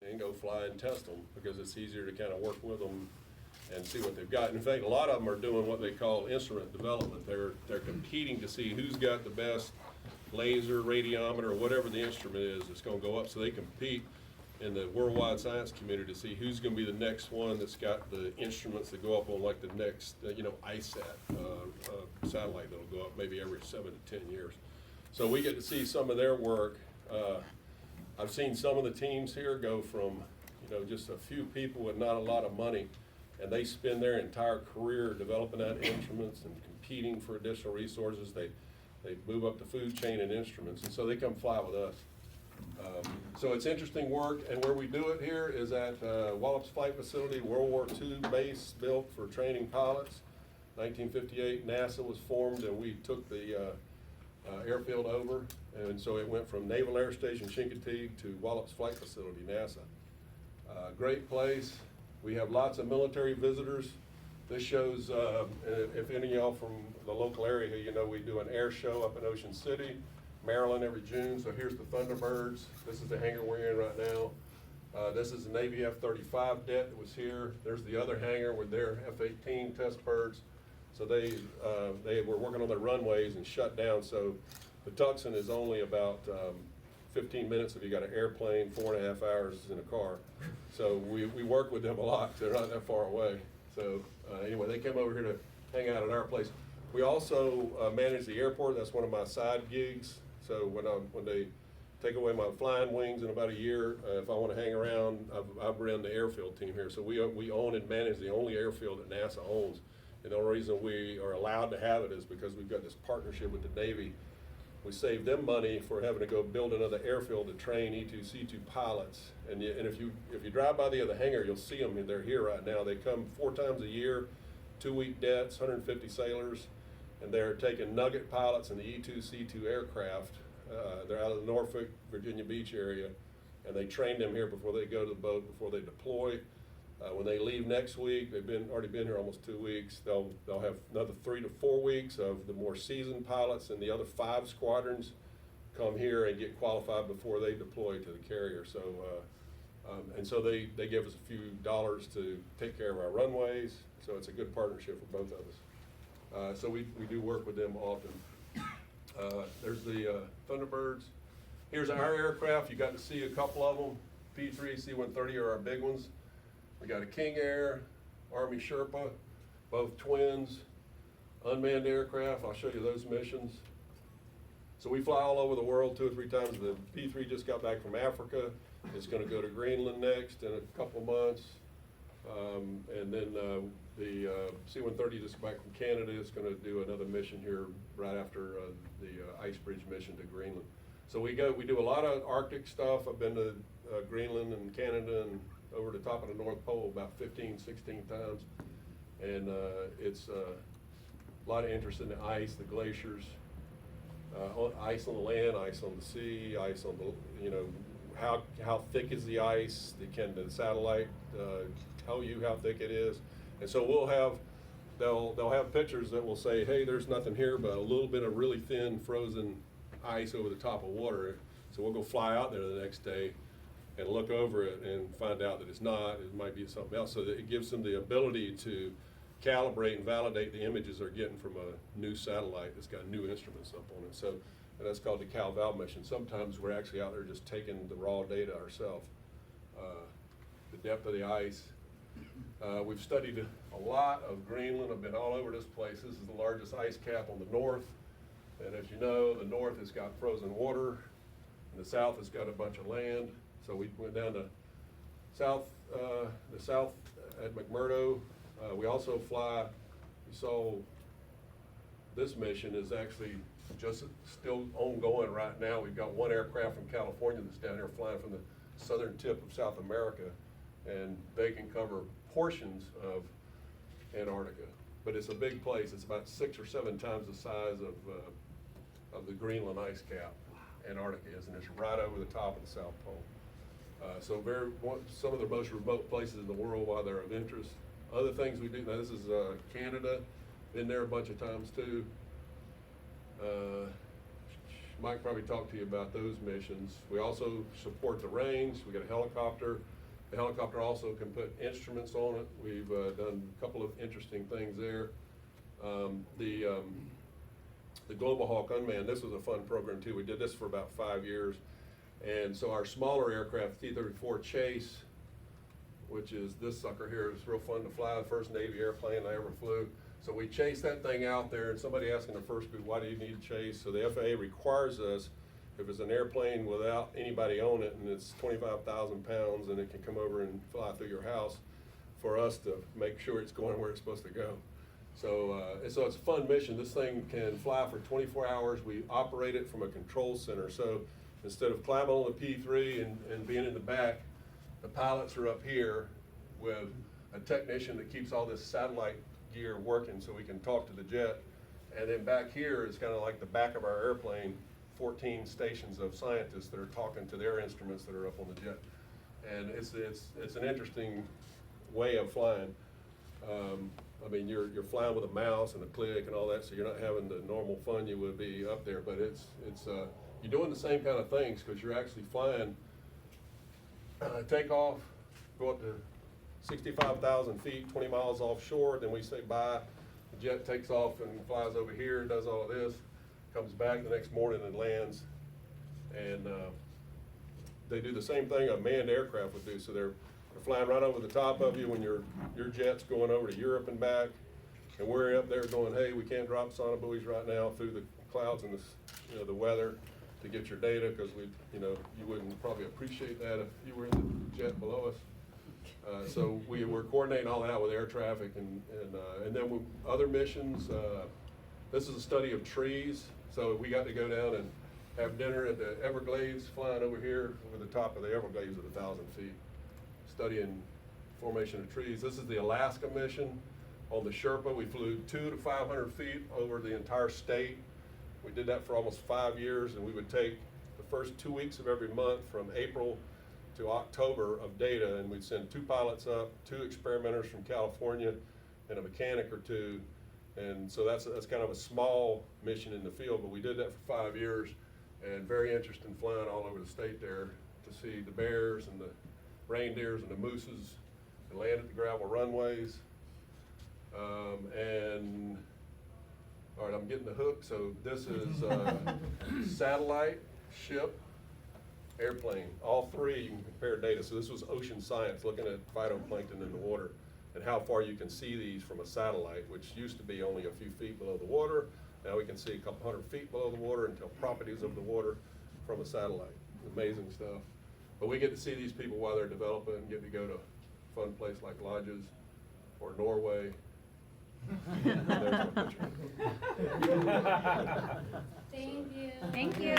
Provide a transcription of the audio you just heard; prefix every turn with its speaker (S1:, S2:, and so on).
S1: and go fly and test them because it's easier to kind of work with them and see what they've got. In fact, a lot of them are doing what they call instrument development. They're competing to see who's got the best laser, radiometer, or whatever the instrument is that's going to go up. So they compete in the worldwide science community to see who's going to be the next one that's got the instruments that go up on like the next, ISAT satellite that'll go up maybe every 7 to 10 years. So we get to see some of their work. I've seen some of the teams here go from, just a few people with not a lot of money, and they spend their entire career developing out instruments and competing for additional resources. They move up the food chain in instruments, and so they come fly with us. So it's interesting work, and where we do it here is at Wallops Flight Facility, World War II base built for training pilots. 1958, NASA was formed, and we took the airfield over, and so it went from Naval Air Station Chincoteague to Wallops Flight Facility, NASA. Great place. We have lots of military visitors. This shows, if any of y'all from the local area, we do an air show up in Ocean City, Maryland every June. So here's the Thunderbirds. This is the hangar we're in right now. This is the Navy F-35 jet that was here. There's the other hangar with their F-18 test birds. So they were working on their runways and shut down. So the Tucson is only about 15 minutes if you got an airplane, 4.5 hours in a car. So we work with them a lot. They're not that far away. So anyway, they came over here to hang out at our place. We also manage the airport. That's one of my side gigs. So when they take away my flying wings in about a year, if I want to hang around, I've run the airfield team here. So we own and manage the only airfield that NASA owns. And the only reason we are allowed to have it is because we've got this partnership with the Navy. We save them money for having to go build another airfield to train E2C2 pilots. And if you drive by the other hangar, you'll see them. They're here right now. They come 4 times a year, 2-week debts, 150 sailors, and they're taking Nugget pilots in the E2C2 aircraft. They're out of the Norfolk, Virginia Beach area, and they train them here before they go to the boat, before they deploy. When they leave next week, they've already been here almost 2 weeks. They'll have another 3 to 4 weeks of the more seasoned pilots, and the other 5 squadrons come here and get qualified before they deploy to the carrier. So, and so they give us a few dollars to take care of our runways. So it's a good partnership for both of us. So we do work with them often. There's the Thunderbirds. Here's our aircraft. You got to see a couple of them. P-3, C-130 are our big ones. We got a King Air, Army Sherpa, both twins, unmanned aircraft. I'll show you those missions. So we fly all over the world 2 or 3 times. The P-3 just got back from Africa. It's going to go to Greenland next in a couple months. And then the C-130 just back from Canada. It's going to do another mission here right after the ice bridge mission to Greenland. So we do a lot of Arctic stuff. I've been to Greenland and Canada and over the top of the North Pole about 15, 16 times. And it's a lot of interest in the ice, the glaciers, ice on the land, ice on the sea, ice on the, how thick is the ice? Can the satellite tell you how thick it is? And so they'll have pictures that will say, hey, there's nothing here but a little bit of really thin frozen ice over the top of water. So we'll go fly out there the next day and look over it and find out that it's not, it might be something else. So that it gives them the ability to calibrate and validate the images they're getting from a new satellite that's got new instruments up on it. So, and that's called the Cal-Val mission. Sometimes we're actually out there just taking the raw data ourselves. The depth of the ice. We've studied a lot of Greenland. I've been all over this place. This is the largest ice cap on the north. And as you know, the north has got frozen water, and the south has got a bunch of land. So we went down to the south at McMurdo. We also fly, you saw this mission is actually just still ongoing right now. We've got one aircraft from California that's down here flying from the southern tip of South America, and they can cover portions of Antarctica. But it's a big place. It's about 6 or 7 times the size of the Greenland ice cap. Antarctica is, and it's right over the top of the South Pole. So some of the most remote places in the world why they're of interest. Other things we do, now this is Canada, been there a bunch of times too. Mike probably talked to you about those missions. We also support the range. We got a helicopter. The helicopter also can put instruments on it. We've done a couple of interesting things there. The Global Hawk Unmanned, this was a fun program too. We did this for about 5 years. And so our smaller aircraft, T-34 Chase, which is this sucker here, is real fun to fly, the first Navy airplane I ever flew. So we chased that thing out there, and somebody asked in the first group, why do you need to chase? So the FAA requires us, if it's an airplane without anybody on it, and it's 25,000 pounds, and it can come over and fly through your house, for us to make sure it's going where it's supposed to go. So, so it's a fun mission. This thing can fly for 24 hours. We operate it from a control center. So instead of climbing on the P3 and being in the back, the pilots are up here with a technician that keeps all this satellite gear working so we can talk to the jet. And then back here is kind of like the back of our airplane, 14 stations of scientists that are talking to their instruments that are up on the jet. And it's an interesting way of flying. I mean, you're flying with a mouse and a click and all that, so you're not having the normal fun you would be up there, but you're doing the same kind of things because you're actually flying, take off, go up to 65,000 feet, 20 miles offshore, then we say bye. The jet takes off and flies over here, does all of this, comes back the next morning and lands. And they do the same thing a manned aircraft would do. So they're flying right over the top of you when your jet's going over to Europe and back. And we're up there going, hey, we can't drop sonobuoys right now through the clouds and the weather to get your data, because you wouldn't probably appreciate that if you were in the jet below us. So we're coordinating all that with air traffic and then other missions. This is a study of trees. So we got to go down and have dinner at the Everglades, flying over here over the top of the Everglades at 1,000 feet, studying formation of trees. This is the Alaska mission. On the Sherpa, we flew 200 to 500 feet over the entire state. We did that for almost 5 years, and we would take the first 2 weeks of every month from April to October of data, and we'd send 2 pilots up, 2 experimenters from California, and a mechanic or 2. And so that's kind of a small mission in the field, but we did that for 5 years, and very interesting flying all over the state there to see the bears and the reindeers and the mooses, and land at the gravel runways. And all right, I'm getting the hook. So this is satellite, ship, airplane. All 3 you can compare data. So this was ocean science, looking at phytoplankton in the water and how far you can see these from a satellite, which used to be only a few feet below the water. Now we can see a couple hundred feet below the water and tell properties of the water from a satellite. Amazing stuff. But we get to see these people while they're developing and get to go to a fun place like Rodgers or Norway. There's my picture.
S2: Thank you.
S3: Thank you.